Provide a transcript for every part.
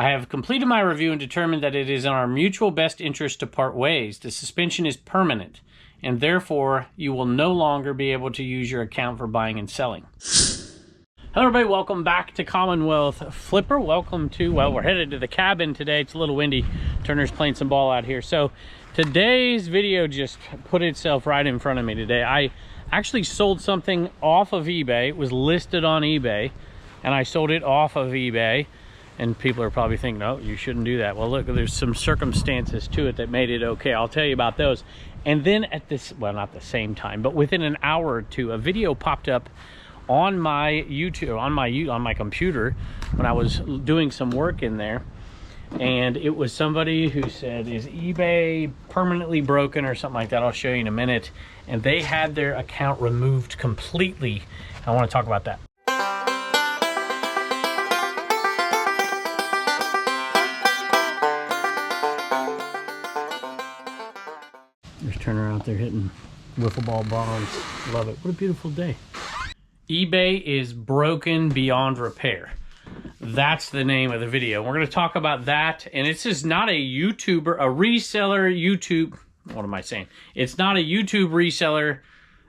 I have completed my review and determined that it is in our mutual best interest to part ways. The suspension is permanent, and therefore you will no longer be able to use your account for buying and selling. Hello everybody, welcome back to Commonwealth Flipper. Welcome to, well, we're headed to the cabin today. It's a little windy. Turner's playing some ball out here. So today's video just put itself right in front of me today. I actually sold something off of eBay. It was listed on eBay, and I sold it off of eBay. And people are probably thinking, no, you shouldn't do that. Well, look, there's some circumstances to it that made it okay. I'll tell you about those. And then at this, well, not the same time, but within an hour or two, a video popped up on my YouTube, on my computer when I was doing some work in there. And it was somebody who said, is eBay permanently broken or something like that? I'll show you in a minute. And they had their account removed completely. I want to talk about that. There's Turner out there hitting wiffle ball bombs. Love it. What a beautiful day. eBay is broken beyond repair. That's the name of the video. We're going to talk about that. And this is not a YouTuber, a reseller YouTube. What am I saying? It's not a YouTube reseller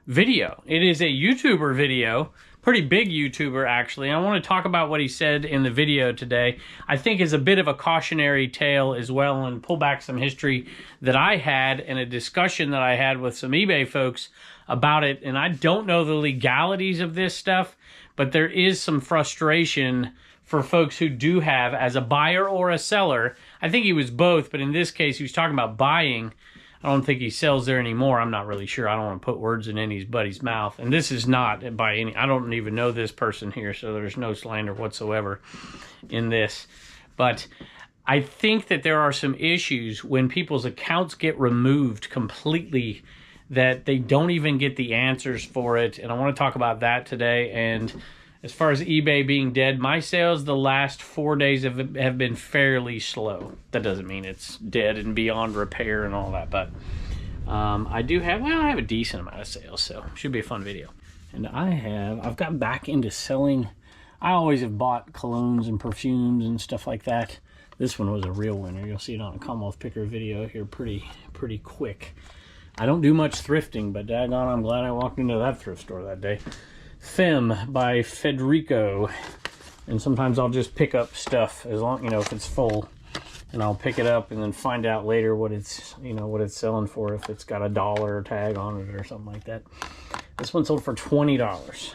video. It is a YouTuber video. Pretty big YouTuber, actually. I want to talk about what he said in the video today. I think is a bit of a cautionary tale as well, and pull back some history that I had and a discussion that I had with some eBay folks about it. And I don't know the legalities of this stuff, but there is some frustration for folks who do have, as a buyer or a seller. I think he was both, but in this case, he was talking about buying. I don't think he sells there anymore. I'm not really sure. I don't want to put words in anybody's mouth. And this is not by any, I don't even know this person here, so there's no slander whatsoever in this. But I think that there are some issues when people's accounts get removed completely that they don't even get the answers for it. And I want to talk about that today. And as far as eBay being dead, my sales the last 4 days have been fairly slow. That doesn't mean it's dead and beyond repair and all that, but I do have, well, I have a decent amount of sales, so it should be a fun video. And I've gotten back into selling. I always have bought colognes and perfumes and stuff like that. This one was a real winner. You'll see it on a Commonwealth Picker video here pretty quick. I don't do much thrifting, but daggone, I'm glad I walked into that thrift store that day. Femme by Federico, and sometimes I'll just pick up stuff as long, you know, if it's full, and I'll pick it up and then find out later what it's, you know, what it's selling for, if it's got a $1 tag on it or something like that. This one sold for $20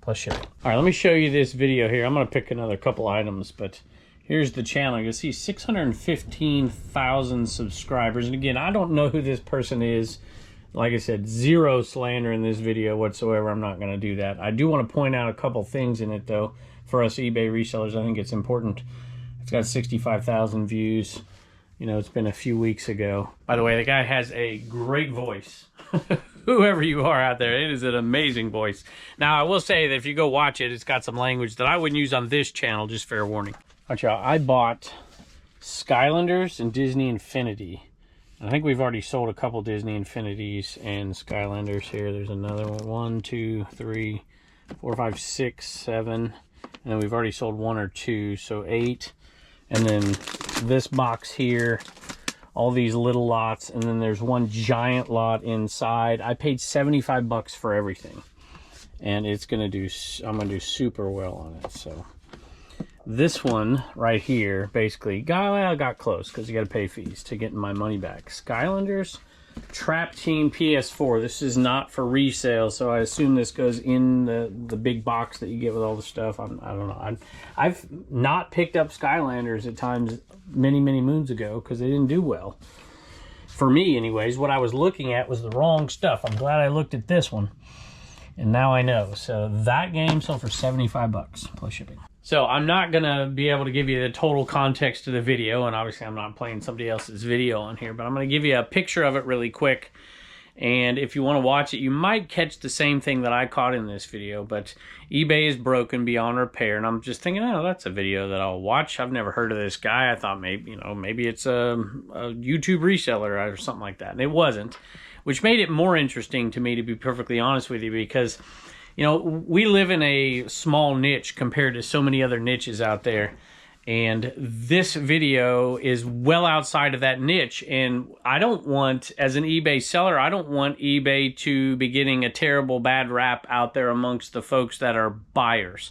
plus shipping. All right, let me show you this video here. I'm going to pick another couple items, but here's the channel. You'll see 615,000 subscribers, and again, I don't know who this person is. Like I said, zero slander in this video whatsoever. I'm not going to do that. I do want to point out a couple things in it, though, for us eBay resellers. I think it's important. It's got 65,000 views. You know, it's been a few weeks ago. By the way, the guy has a great voice. Whoever you are out there, it is an amazing voice. Now, I will say that if you go watch it, it's got some language that I wouldn't use on this channel, just fair warning. All right, y'all, I bought Skylanders and Disney Infinity. I think we've already sold a couple Disney Infinities and Skylanders here. There's another one. 1, 2, 3, 4, 5, 6, 7. And then we've already sold 1 or 2, so 8. And then this box here, all these little lots, and then there's one giant lot inside. I paid 75 bucks for everything. And it's gonna do, I'm gonna do super well on it, so. This one right here basically got close because you got to pay fees to get my money back. Skylanders Trap Team PS4. This is not for resale, so I assume this goes in the big box that you get with all the stuff. I don't know. I've not picked up Skylanders at times many moons ago because they didn't do well. For me, anyways, what I was looking at was the wrong stuff. I'm glad I looked at this one, and now I know. So that game sold for 75 bucks plus shipping. So I'm not going to be able to give you the total context of the video, and obviously I'm not playing somebody else's video on here, but I'm going to give you a picture of it really quick. And if you want to watch it, you might catch the same thing that I caught in this video, but eBay is broken beyond repair. And I'm just thinking, oh, that's a video that I'll watch. I've never heard of this guy. I thought maybe, you know, maybe it's a YouTube reseller or something like that. And it wasn't, which made it more interesting to me, to be perfectly honest with you, because you know, we live in a small niche compared to so many other niches out there. And this video is well outside of that niche. And I don't want, as an eBay seller, I don't want eBay to be getting a terrible bad rap out there amongst the folks that are buyers.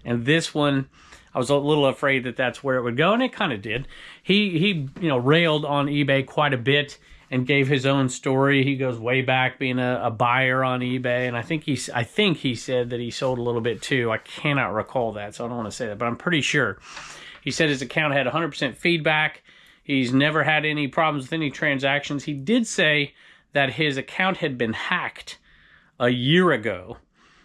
And this one, I was a little afraid that that's where it would go, and it kind of did. He railed on eBay quite a bit and gave his own story. He goes way back being a buyer on eBay, and I think he said that he sold a little bit too. I cannot recall that, so I don't want to say that, but I'm pretty sure. He said his account had 100% feedback. He's never had any problems with any transactions. He did say that his account had been hacked a year ago,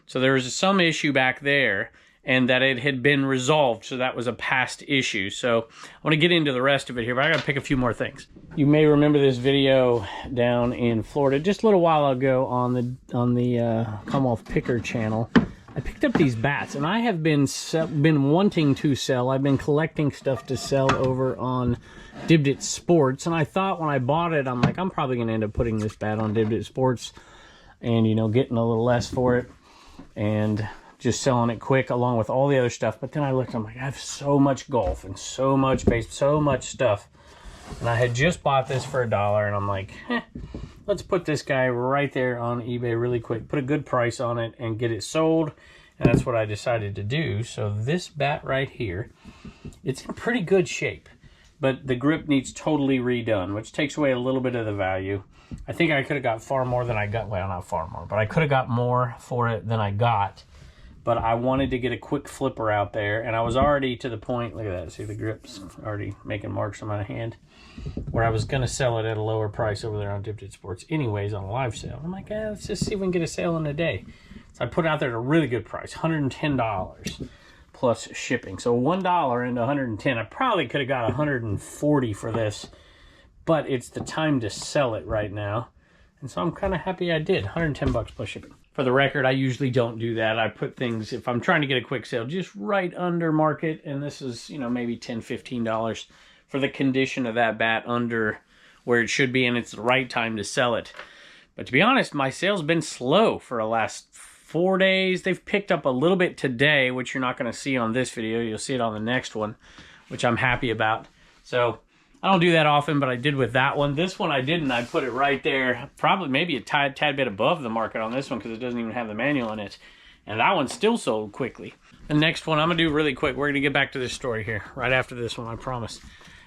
so there was some issue back there, and that it had been resolved, so that was a past issue. So I want to get into the rest of it here, but I got to pick a few more things. You may remember this video down in Florida just a little while ago on the Commonwealth Picker channel. I picked up these bats, and I have been wanting to sell. I've been collecting stuff to sell over on Dibdit Sports, and I thought when I bought it, I'm like, I'm probably going to end up putting this bat on Dibdit Sports and, getting a little less for it and just selling it quick along with all the other stuff. But then I looked, I'm like, I have so much golf and so much base, so much stuff. And I had just bought this for $1, and I'm like, let's put this guy right there on eBay really quick, put a good price on it and get it sold. And that's what I decided to do. So this bat right here, it's in pretty good shape, but the grip needs totally redone, which takes away a little bit of the value. I think I could have got far more than I got. Well, not far more, but I could have got more for it than I got. But I wanted to get a quick flipper out there, and I was already to the point, look at that, see the grip's already making marks on my hand, where I was going to sell it at a lower price over there on Dibdit Sports anyways on a live sale. I'm like, let's just see if we can get a sale in a day. So I put it out there at a really good price, $110 plus shipping. So $1 into $110. I probably could have got $140 for this, but it's the time to sell it right now. And so I'm kind of happy I did, $110 plus shipping. For the record, I usually don't do that. I put things, if I'm trying to get a quick sale, just right under market. And this is, maybe $10, $15 for the condition of that bat under where it should be. And it's the right time to sell it. But to be honest, my sale's been slow for the last 4 days. They've picked up a little bit today, which you're not going to see on this video. You'll see it on the next one, which I'm happy about. So I don't do that often, but I did with that one. This one I didn't. I put it right there, probably maybe a tad bit above the market on this one because it doesn't even have the manual in it. And that one still sold quickly. The next one I'm going to do really quick. We're going to get back to this story here right after this one, I promise.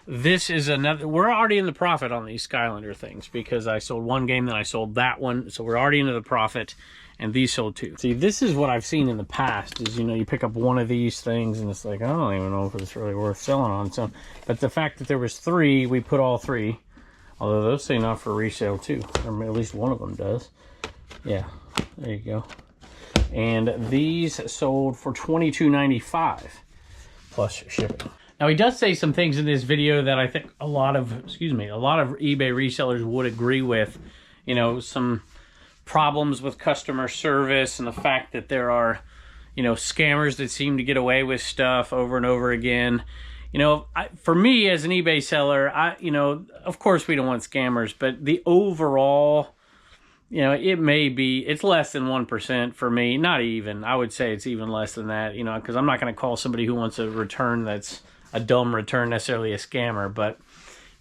This is another, we're already in the profit on these Skylander things because I sold one game, then I sold that one. So we're already into the profit, and these sold too. See, this is what I've seen in the past is, you pick up one of these things and it's like, I don't even know if it's really worth selling on. So, but the fact that there was 3, we put all 3, although those say not for resale too, or at least one of them does. Yeah, there you go. And these sold for $22.95 plus shipping. Now, he does say some things in this video that I think a lot of eBay resellers would agree with. Some problems with customer service and the fact that there are, scammers that seem to get away with stuff over and over again. For me as an eBay seller, of course we don't want scammers, but the overall, it's less than 1% for me. Not even. I would say it's even less than that, because I'm not going to call somebody who wants a return that's a dumb return necessarily a scammer, but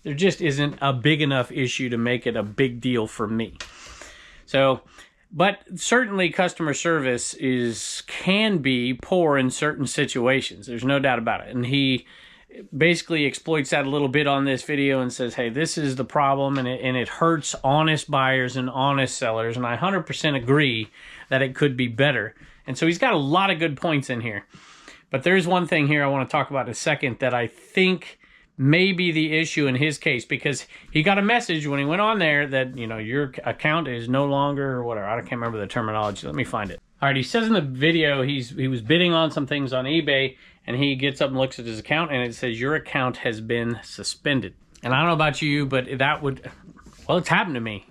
there just isn't a big enough issue to make it a big deal for me. So, but certainly customer service can be poor in certain situations. There's no doubt about it. And he basically exploits that a little bit on this video and says, hey, this is the problem, and it hurts honest buyers and honest sellers. And I 100% agree that it could be better. And so he's got a lot of good points in here. But there's one thing here I want to talk about in a second that I think may be the issue in his case, because he got a message when he went on there that, your account is no longer, or whatever. I can't remember the terminology. Let me find it. All right, he says in the video he was bidding on some things on eBay, and he gets up and looks at his account, and it says, your account has been suspended. And I don't know about you, but it's happened to me.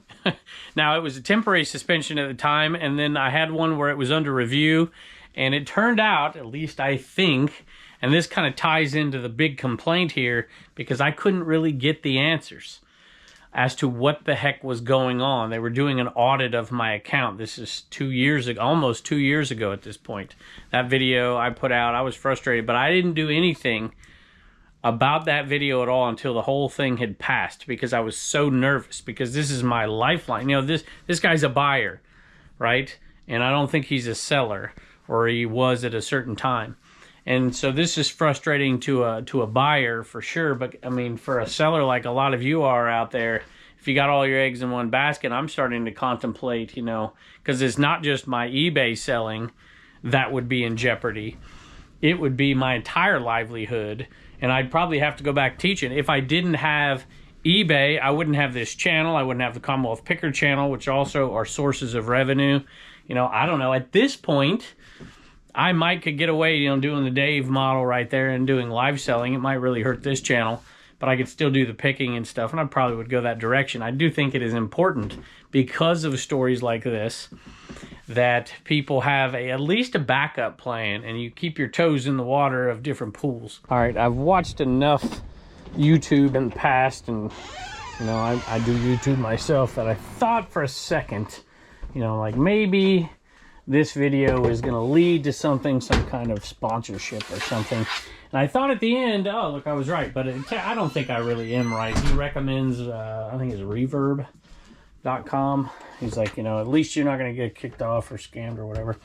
Now, it was a temporary suspension at the time, and then I had one where it was under review. And it turned out, at least I think, and this kind of ties into the big complaint here, because I couldn't really get the answers as to what the heck was going on. They were doing an audit of my account. This is 2 years ago, almost 2 years ago at this point. That video I put out, I was frustrated, but I didn't do anything about that video at all until the whole thing had passed, because I was so nervous, because this is my lifeline. You know, this guy's a buyer, right? And I don't think he's a seller, or he was at a certain time. And so this is frustrating to a buyer for sure. But I mean, for a seller like a lot of you are out there, if you got all your eggs in one basket, I'm starting to contemplate, you know, because it's not just my eBay selling that would be in jeopardy. It would be my entire livelihood, and I'd probably have to go back teaching. If I didn't have eBay, I wouldn't have this channel. I wouldn't have the Commonwealth Picker channel, which also are sources of revenue. You know, I don't know. At this point, I could get away, you know, doing the Dave model right there and doing live selling. It might really hurt this channel, but I could still do the picking and stuff, and I probably would go that direction. I do think it is important, because of stories like this, that people have at least a backup plan, and you keep your toes in the water of different pools. All right, I've watched enough YouTube in the past, and you know, I do YouTube myself, that I thought for a second, you know, like maybe this video is going to lead to something, some kind of sponsorship or something. And I thought at the end, oh, look, I was right. But I don't think I really am right. He recommends, I think it's reverb.com. He's like, you know, at least you're not going to get kicked off or scammed or whatever.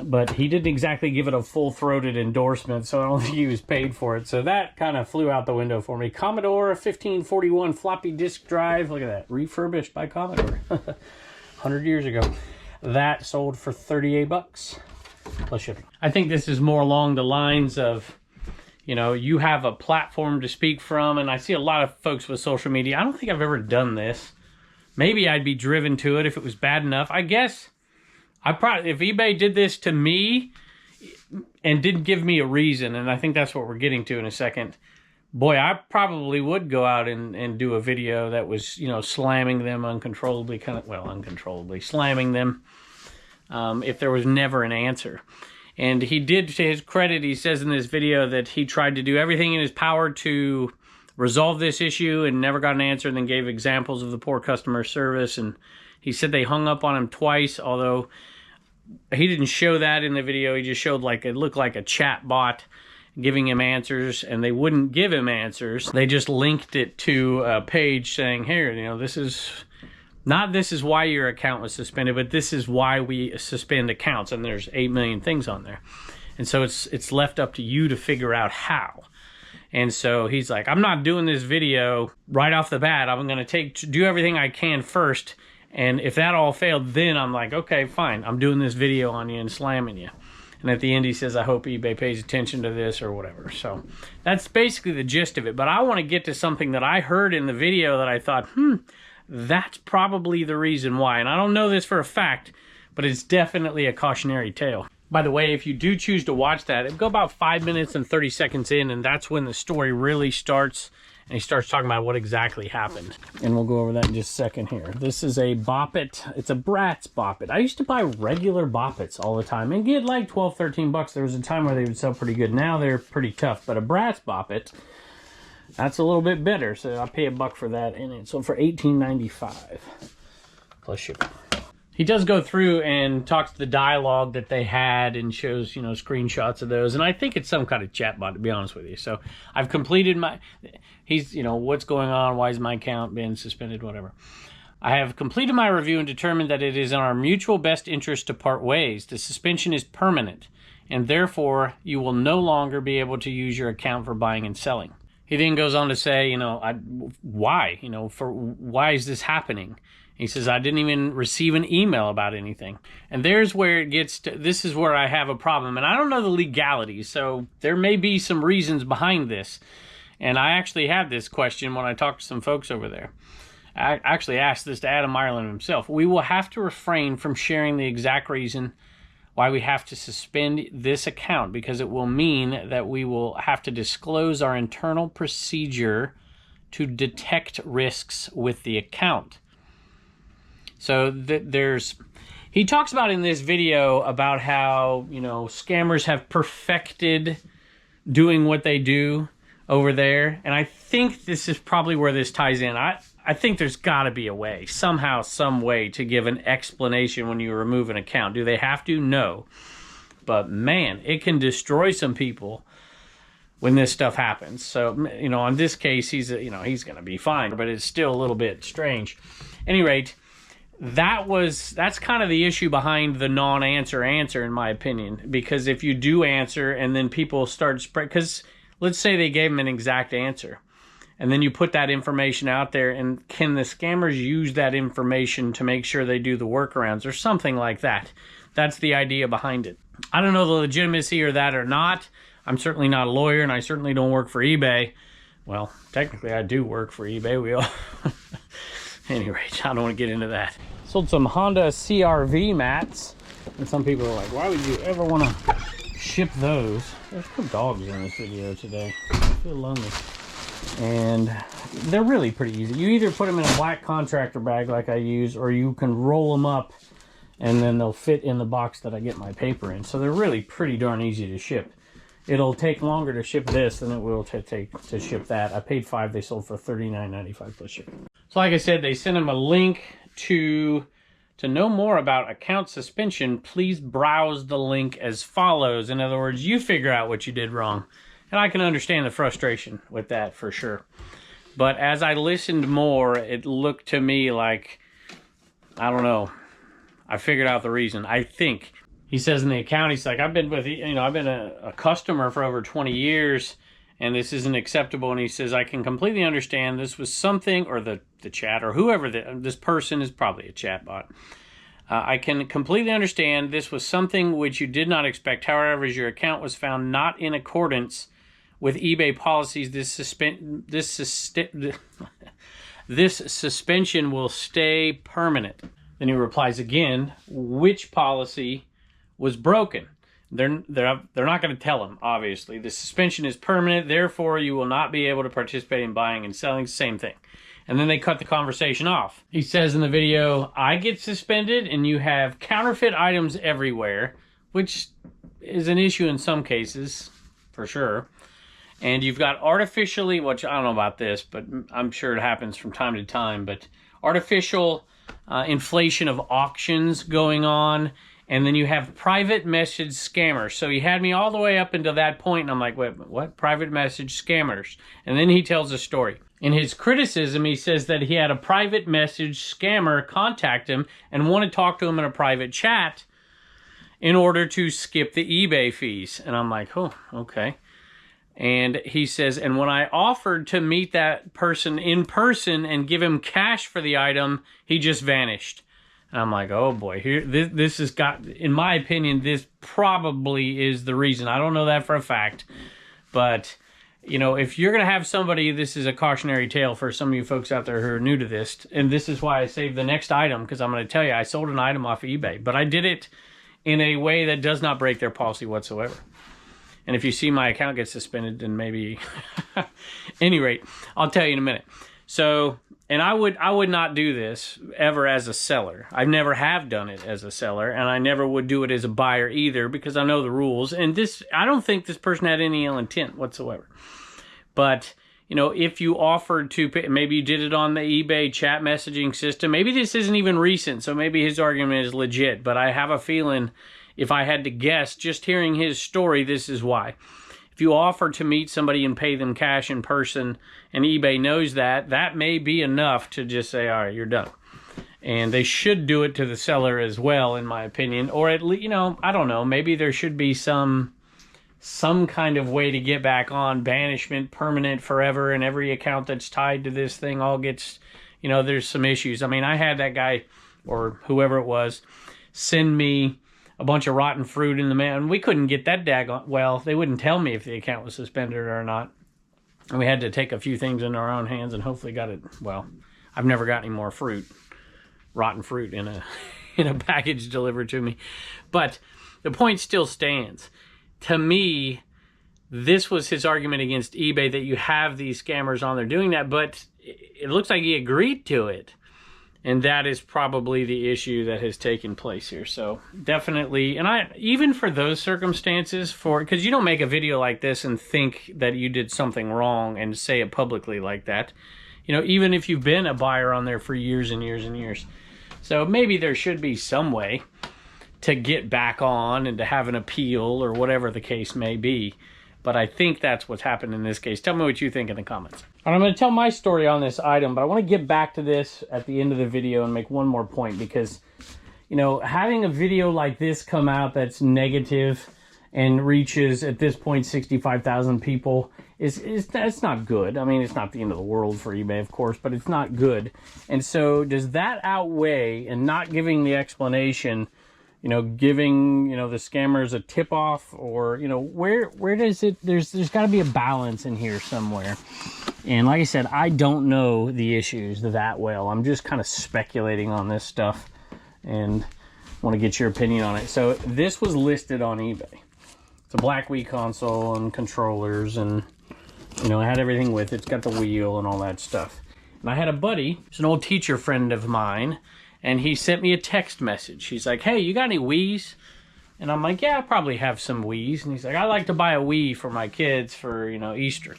But he didn't exactly give it a full-throated endorsement, so I don't think he was paid for it. So that kind of flew out the window for me. Commodore 1541 floppy disk drive. Look at that. Refurbished by Commodore. 100 years ago. That sold for 38 bucks plus shipping. I think this is more along the lines of, you know, you have a platform to speak from, and I see a lot of folks with social media. I don't think I've ever done this. Maybe I'd be driven to it if it was bad enough. I guess if eBay did this to me and didn't give me a reason, and I think that's what we're getting to in a second, boy, I probably would go out and do a video that was, you know, slamming them uncontrollably, uncontrollably slamming them, if there was never an answer. And he did, to his credit, he says in this video that he tried to do everything in his power to resolve this issue and never got an answer, and then gave examples of the poor customer service. And he said they hung up on him twice, although he didn't show that in the video. He just showed, like, it looked like a chat bot giving him answers, and they wouldn't give him answers. They just linked it to a page saying, here, you know, this is why your account was suspended, but this is why we suspend accounts. And there's 8 million things on there. And so it's left up to you to figure out how. And so he's like, I'm not doing this video right off the bat. I'm going to do everything I can first. And if that all failed, then I'm like, okay, fine. I'm doing this video on you and slamming you. And at the end, he says, I hope eBay pays attention to this or whatever. So that's basically the gist of it. But I want to get to something that I heard in the video that I thought, that's probably the reason why. And I don't know this for a fact, but it's definitely a cautionary tale. By the way, if you do choose to watch that, it'll go about 5 minutes and 30 seconds in, and that's when the story really starts. And he starts talking about what exactly happened. And we'll go over that in just a second here. This is a Boppet. It's a Bratz Boppet. I used to buy regular Boppets all the time and get like 12, 13 bucks. There was a time where they would sell pretty good. Now they're pretty tough. But a Bratz Boppet, that's a little bit better. So I pay $1 for that. And it sold for $18.95 plus shipping. He does go through and talks to the dialogue that they had and shows, you know, screenshots of those. And I think it's some kind of chatbot, to be honest with you. So I've completed you know, what's going on? Why is my account being suspended? Whatever. I have completed my review and determined that it is in our mutual best interest to part ways. The suspension is permanent, and therefore you will no longer be able to use your account for buying and selling. He then goes on to say, you know, why? You know, why is this happening? He says, I didn't even receive an email about anything. And there's where it gets to, this is where I have a problem. And I don't know the legalities, so there may be some reasons behind this. And I actually had this question when I talked to some folks over there. I actually asked this to Adam Ireland himself. We will have to refrain from sharing the exact reason why we have to suspend this account, because it will mean that we will have to disclose our internal procedure to detect risks with the account. So he talks about in this video about how, you know, scammers have perfected doing what they do over there. And I think this is probably where this ties in. I think there's got to be a way, somehow, some way to give an explanation when you remove an account. Do they have to? No. But man, it can destroy some people when this stuff happens. So, you know, in this case, he's going to be fine, but it's still a little bit strange. At any rate, that's kind of the issue behind the non-answer answer, in my opinion, because if you do answer and then people start spread, because let's say they gave him an exact answer, and then you put that information out there, and can the scammers use that information to make sure they do the workarounds or something like that? That's the idea behind it. I don't know the legitimacy or that or not. I'm certainly not a lawyer, and I certainly don't work for eBay. Well, technically I do work for eBay. We all... Anyway, I don't want to get into that. Sold some Honda CRV mats, and some people are like, why would you ever want to ship those? There's no dogs in this video today. I feel lonely. And they're really pretty easy. You either put them in a black contractor bag like I use, or you can roll them up and then they'll fit in the box that I get my paper in. So they're really pretty darn easy to ship. It'll take longer to ship this than it will to ship that. I paid $5. They sold for $39.95 plus shipping. So like I said, they sent him a link to know more about account suspension. Please browse the link as follows. In other words, you figure out what you did wrong. And I can understand the frustration with that for sure. But as I listened more, it looked to me like, I don't know, I figured out the reason. I think he says in the account, he's like, I've been with, I've been a customer for over 20 years, and this isn't acceptable. And he says, I can completely understand this was something, or the chat, or whoever this person is, probably a chat bot. I can completely understand this was something which you did not expect. However, as your account was found not in accordance with eBay policies, this suspension will stay permanent. Then he replies again, which policy was broken? They're not going to tell him, obviously. The suspension is permanent, therefore you will not be able to participate in buying and selling. Same thing. And then they cut the conversation off. He says in the video, I get suspended and you have counterfeit items everywhere, which is an issue in some cases, for sure. And you've got artificially, which I don't know about this, but I'm sure it happens from time to time, but artificial inflation of auctions going on. And then you have private message scammers. So he had me all the way up until that point, and I'm like, wait, what? Private message scammers. And then he tells a story. In his criticism, he says that he had a private message scammer contact him and want to talk to him in a private chat in order to skip the eBay fees. And I'm like, oh, okay. And he says, and when I offered to meet that person in person and give him cash for the item, he just vanished. And I'm like, oh boy, here this has got, in my opinion, this probably is the reason. I don't know that for a fact, but if you're going to have somebody, this is a cautionary tale for some of you folks out there who are new to this, and this is why I saved the next item, because I'm going to tell you, I sold an item off of eBay, but I did it in a way that does not break their policy whatsoever. And if you see my account get suspended, then maybe, at any rate, I'll tell you in a minute. So, and I would not do this ever as a seller. I never have done it as a seller, and I never would do it as a buyer either, because I know the rules. And I don't think this person had any ill intent whatsoever. But, if you offered to pay, maybe you did it on the eBay chat messaging system. Maybe this isn't even recent, so maybe his argument is legit. But I have a feeling, if I had to guess, just hearing his story, this is why. If you offer to meet somebody and pay them cash in person, and eBay knows that, that may be enough to just say, all right, you're done. And they should do it to the seller as well, in my opinion. Or at least, I don't know, maybe there should be some kind of way to get back on, banishment, permanent, forever, and every account that's tied to this thing all gets, there's some issues. I mean, I had that guy, or whoever it was, send me a bunch of rotten fruit in the mail, and we couldn't get that daggone, well, they wouldn't tell me if the account was suspended or not. And we had to take a few things in our own hands and hopefully got it, well, I've never got any more fruit, rotten fruit in a package delivered to me. But the point still stands. To me, this was his argument against eBay, that you have these scammers on there doing that, but it looks like he agreed to it. And that is probably the issue that has taken place here. So definitely, and even for those circumstances, because you don't make a video like this and think that you did something wrong and say it publicly like that. Even if you've been a buyer on there for years and years and years. So maybe there should be some way. to get back on and to have an appeal or whatever the case may be. but I think that's what's happened in this case. Tell me what you think in the comments. And I'm going to tell my story on this item, but I want to get back to this at the end of the video and make one more point, because, you know, having a video like this come out that's negative and reaches, at this point, 65,000 people, that's not good. I mean, it's not the end of the world for eBay, of course, but it's not good. And so does that outweigh, and not giving the explanation, you know, giving, you know, the scammers a tip off, or, you know, where does it, there's got to be a balance in here somewhere. And like I said, I don't know the issues that well. I'm just kind of speculating on this stuff and want to get your opinion on it. So this was listed on eBay. It's a black Wii console and controllers, and, you know, I had everything with it. It's got the wheel and all that stuff. And I had a buddy, he's an old teacher friend of mine, and he sent me a text message. He's like, hey, you got any Wiis? And I'm like, yeah, I probably have some Wiis. And he's like, I'd like to buy a Wii for my kids for, you know, Easter.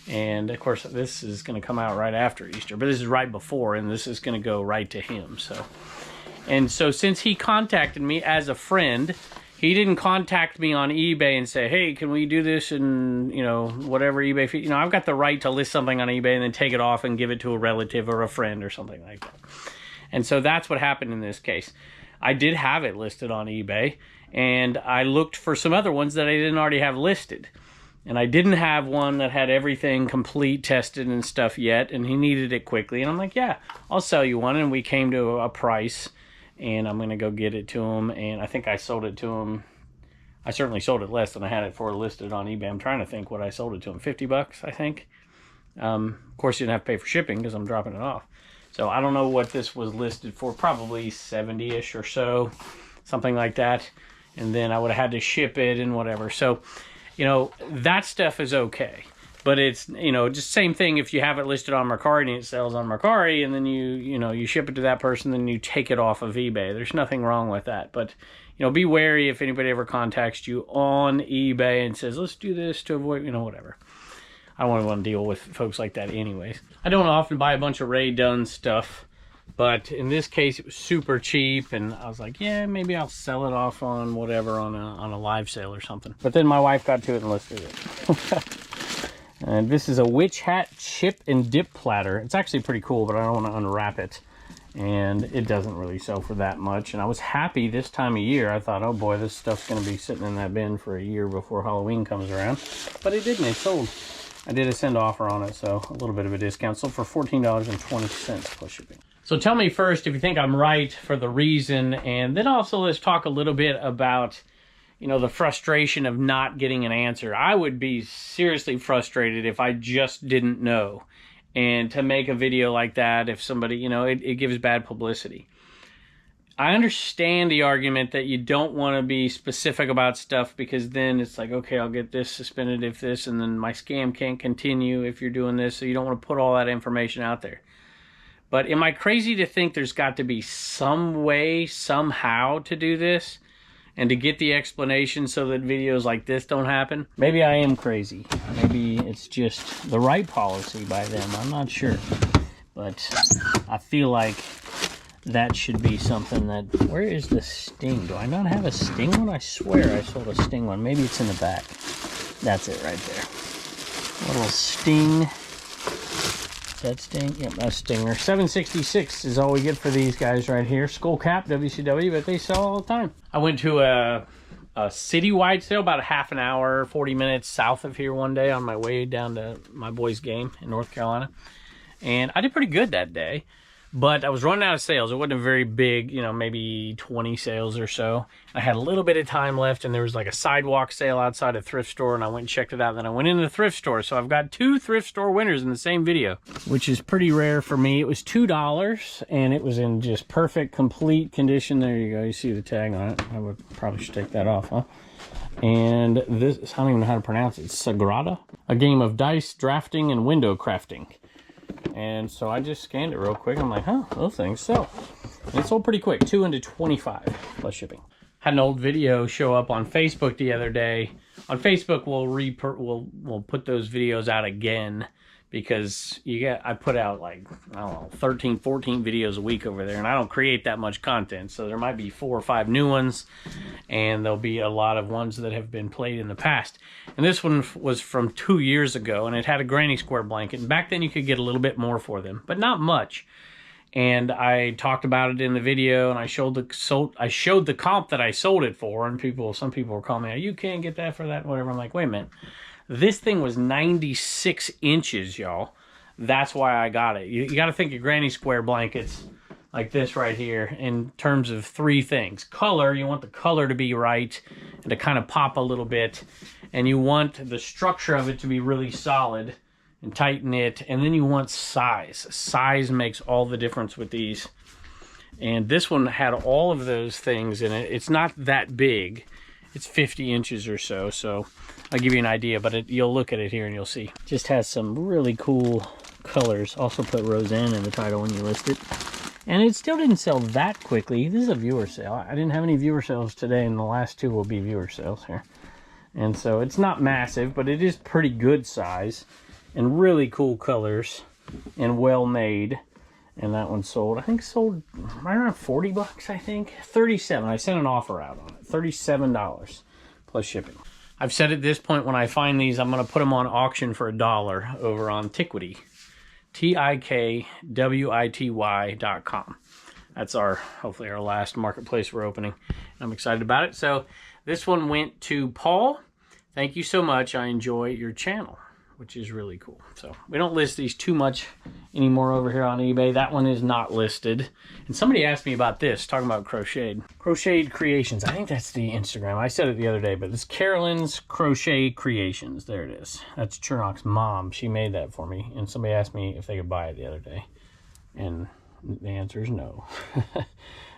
And of course, this is going to come out right after Easter, but this is right before, and this is going to go right to him. So since he contacted me as a friend, he didn't contact me on eBay and say, hey, can we do this, and, you know, whatever eBay fee. You know, I've got the right to list something on eBay and then take it off and give it to a relative or a friend or something like that. And so that's what happened in this case. I did have it listed on eBay, and I looked for some other ones that I didn't already have listed. And I didn't have one that had everything complete, tested and stuff yet, and he needed it quickly. And I'm like, yeah, I'll sell you one. And we came to a price, and I'm going to go get it to him. And I think I sold it to him. I certainly sold it less than I had it for listed on eBay. I'm trying to think what I sold it to him. $50, I think. Of course, you didn't have to pay for shipping because I'm dropping it off. So I don't know what this was listed for. Probably 70-ish or so, something like that. And then I would have had to ship it and whatever. So, you know, that stuff is okay. But it's, you know, just same thing if you have it listed on Mercari and it sells on Mercari, and then you ship it to that person, then you take it off of eBay. There's nothing wrong with that. But, you know, be wary if anybody ever contacts you on eBay and says, let's do this to avoid, you know, whatever. I don't want to deal with folks like that anyways. I don't often buy a bunch of Ray Dunn stuff, but in this case it was super cheap, and I was like, yeah, maybe I'll sell it off on whatever, on a live sale or something. But then my wife got to it and listed it. And this is a witch hat chip and dip platter. It's actually pretty cool, but I don't want to unwrap it. And it doesn't really sell for that much. And I was happy this time of year. I thought, oh boy, this stuff's going to be sitting in that bin for a year before Halloween comes around. But it didn't. It sold. I did a send offer on it, so a little bit of a discount. Sold for $14.20 plus shipping. So tell me first if you think I'm right for the reason, and then also let's talk a little bit about, you know, the frustration of not getting an answer. I would be seriously frustrated if I just didn't know. And to make a video like that, if somebody, you know, it gives bad publicity. I understand the argument that you don't want to be specific about stuff, because then it's like, okay, I'll get this suspended if this, and then my scam can't continue if you're doing this, so you don't want to put all that information out there. But am I crazy to think there's got to be some way, somehow to do this and to get the explanation so that videos like this don't happen? Maybe I am crazy. Maybe it's just the right policy by them. I'm not sure. But I feel like that should be something that... Where is the Sting? Do I not have a Sting one? I swear I sold a Sting one. Maybe it's in the back. That's it right there. A little Sting. That Sting? Yep, that's Stinger. 766 is all we get for these guys right here. Skull Cap, WCW, but they sell all the time. I went to a citywide sale about a half an hour, 40 minutes south of here one day on my way down to my boys' game in North Carolina. And I did pretty good that day. But I was running out of sales. It wasn't a very big, you know, maybe 20 sales or so. I had a little bit of time left, and there was like a sidewalk sale outside a thrift store, and I went and checked it out. Then I went into the thrift store. So I've got 2 thrift store winners in the same video, which is pretty rare for me. It was $2, and it was in just perfect, complete condition. There you go. You see the tag on it. I would probably should take that off, huh? And this, I don't even know how to pronounce it. Sagrada? A game of dice, drafting, and window crafting. And so I just scanned it real quick. I'm like, huh, those things sell. And it sold pretty quick, 2 into 25 plus shipping. Had an old video show up on Facebook the other day. On Facebook, we'll put those videos out again because I put out like, I don't know, 13, 14 videos a week over there, and I don't create that much content. So there might be 4 or 5 new ones, and there'll be a lot of ones that have been played in the past. And this one was from 2 years ago, and it had a granny square blanket. And back then you could get a little bit more for them, but not much. And I talked about it in the video, and I showed the comp that I sold it for, and some people were calling me, "Oh, you can't get that for that," whatever. I'm like, wait a minute. This thing was 96 inches, y'all. That's why I got it. You got to think of granny square blankets like this right here in terms of 3 things. Color, you want the color to be right and to kind of pop a little bit. And you want the structure of it to be really solid and tight knit. And then you want size. Size makes all the difference with these. And this one had all of those things in it. It's not that big. It's 50 inches or so, so I'll give you an idea, but you'll look at it here and you'll see. Just has some really cool colors. Also put Roseanne in the title when you list it. And it still didn't sell that quickly. This is a viewer sale. I didn't have any viewer sales today, and the last 2 will be viewer sales here. And so it's not massive, but it is pretty good size and really cool colors and well made. And that one sold, I think sold right around 40 bucks, I think. 37. I sent an offer out on it. $37 plus shipping. I've said at this point, when I find these, I'm going to put them on auction for $1 over on Tiquity. TIKWITY.com. That's hopefully our last marketplace we're opening. I'm excited about it. So this one went to Paul. Thank you so much. I enjoy your channel, which is really cool. So we don't list these too much anymore over here on eBay. That one is not listed. And somebody asked me about this, talking about Crocheted Creations. I think that's the Instagram. I said it the other day, but it's Carolyn's Crochet Creations. There it is. That's Chernok's mom. She made that for me. And somebody asked me if they could buy it the other day. And the answer is no.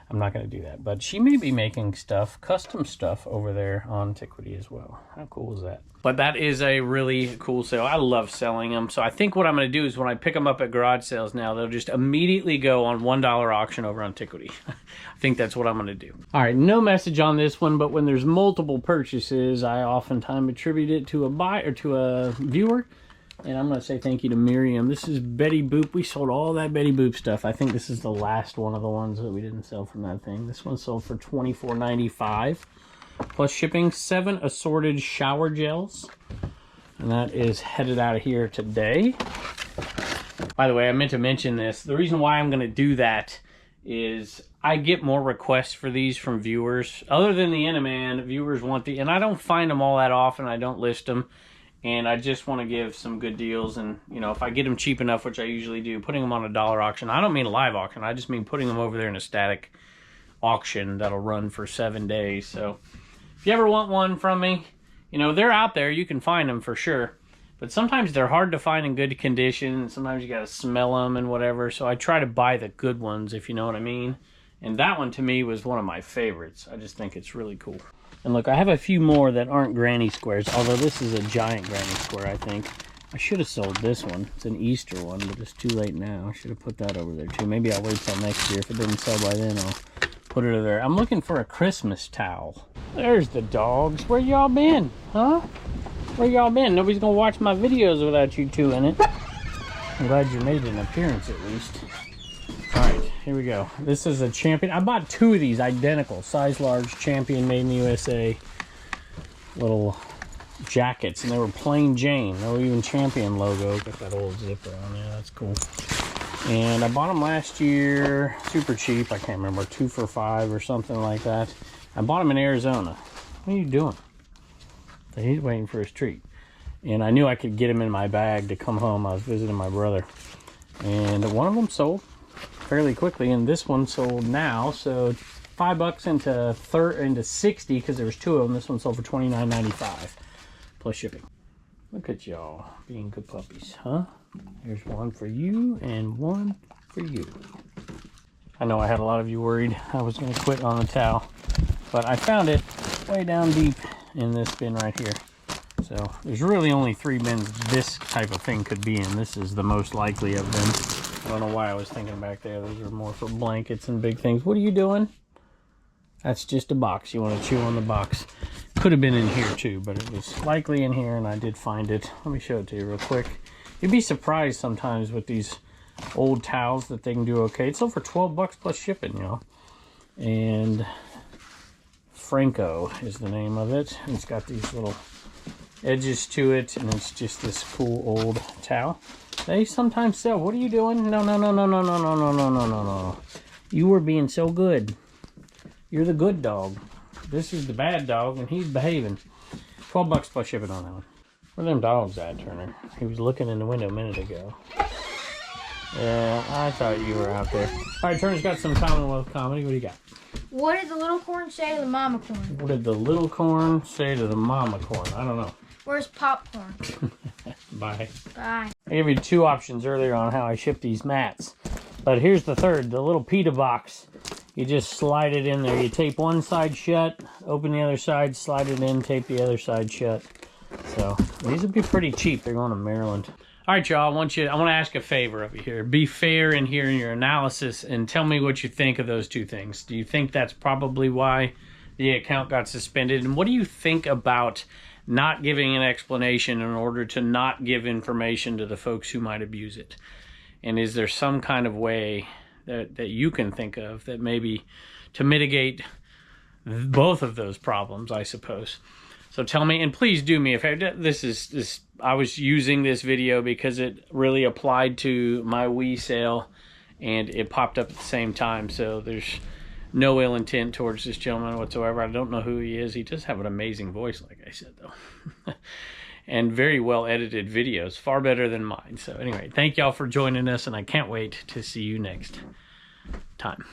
I'm not going to do that. But she may be making stuff, custom stuff over there on Tiquity as well. How cool is that? But that is a really cool sale. I love selling them. So I think what I'm going to do is when I pick them up at garage sales now, they'll just immediately go on $1 auction over on Tiquity. I think that's what I'm going to do. All right, no message on this one, but when there's multiple purchases, I oftentimes attribute it to a buyer or to a viewer. And I'm going to say thank you to Miriam. This is Betty Boop. We sold all that Betty Boop stuff. I think this is the last one of the ones that we didn't sell from that thing. This one sold for $24.95 plus shipping. 7 assorted shower gels. And that is headed out of here today. By the way, I meant to mention this. The reason why I'm going to do that is I get more requests for these from viewers. Other than the Enaman, viewers want and I don't find them all that often. I don't list them. And I just want to give some good deals. And, you know, if I get them cheap enough, which I usually do, putting them on a $1 auction. I don't mean a live auction. I just mean putting them over there in a static auction that'll run for 7 days. So if you ever want one from me, you know, they're out there. You can find them for sure. But sometimes they're hard to find in good condition. Sometimes you got to smell them and whatever. So I try to buy the good ones, if you know what I mean. And that one, to me, was one of my favorites. I just think it's really cool. And look, I have a few more that aren't granny squares, although this is a giant granny square, I think. I should have sold this one. It's an Easter one, but it's too late now. I should have put that over there, too. Maybe I'll wait till next year. If it doesn't sell by then, I'll put it over there. I'm looking for a Christmas towel. There's the dogs. Where y'all been, huh? Where y'all been? Nobody's going to watch my videos without you two in it. I'm glad you made an appearance, at least. All right, here we go. This is a Champion. I bought 2 of these identical, size large, Champion, made in the USA little jackets, and they were plain Jane. No even Champion logo. Got that old zipper on there. That's cool. And I bought them last year, super cheap. I can't remember, 2 for $5 or something like that. I bought them in Arizona. What are you doing? He's waiting for his treat. And I knew I could get him in my bag to come home. I was visiting my brother. And one of them sold fairly quickly, and this one sold now, so $5 into 60 because there was 2 of them. This one sold for $29.95 plus shipping. Look at y'all being good puppies, huh? Here's one for you and one for you. I know I had a lot of you worried I was going to quit on the towel, but I found it way down deep in this bin right here. So there's really only 3 bins this type of thing could be in. This is the most likely of them. I don't know why I was thinking back there. Those are more for blankets and big things. What are you doing? That's just a box. You want to chew on the box. Could have been in here too, but it was likely in here, and I did find it. Let me show it to you real quick. You'd be surprised sometimes with these old towels that they can do okay. It's over 12 bucks plus shipping, you know. And Franco is the name of it. And it's got these little edges to it, and it's just this cool old towel. They sometimes sell. What are you doing? No, no, no, no, no, no, no, no, no, no, no, no. You were being so good. You're the good dog. This is the bad dog, and he's behaving. 12 bucks plus shipping on that one. Where are them dogs at, Turner? He was looking in the window a minute ago. Yeah, I thought you were out there. All right, Turner's got some Commonwealth comedy. What do you got? What did the little corn say to the mama corn? What did the little corn say to the mama corn? I don't know. Where's popcorn? Bye. Bye. I gave you 2 options earlier on how I ship these mats. But here's the third, the little pita box. You just slide it in there. You tape one side shut, open the other side, slide it in, tape the other side shut. So these would be pretty cheap. They're going to Maryland. All right, y'all, I want to ask a favor of you here. Be fair in here in your analysis and tell me what you think of those 2 things. Do you think that's probably why the account got suspended? And what do you think about not giving an explanation in order to not give information to the folks who might abuse it? And is there some kind of way that you can think of that maybe to mitigate both of those problems, I suppose? So tell me, and please do me a favor. I was using this video because it really applied to my Wii sale, and it popped up at the same time. So there's no ill intent towards this gentleman whatsoever. I don't know who he is. He does have an amazing voice, like I said, though. And very well edited videos, far better than mine. So anyway, thank y'all for joining us, and I can't wait to see you next time.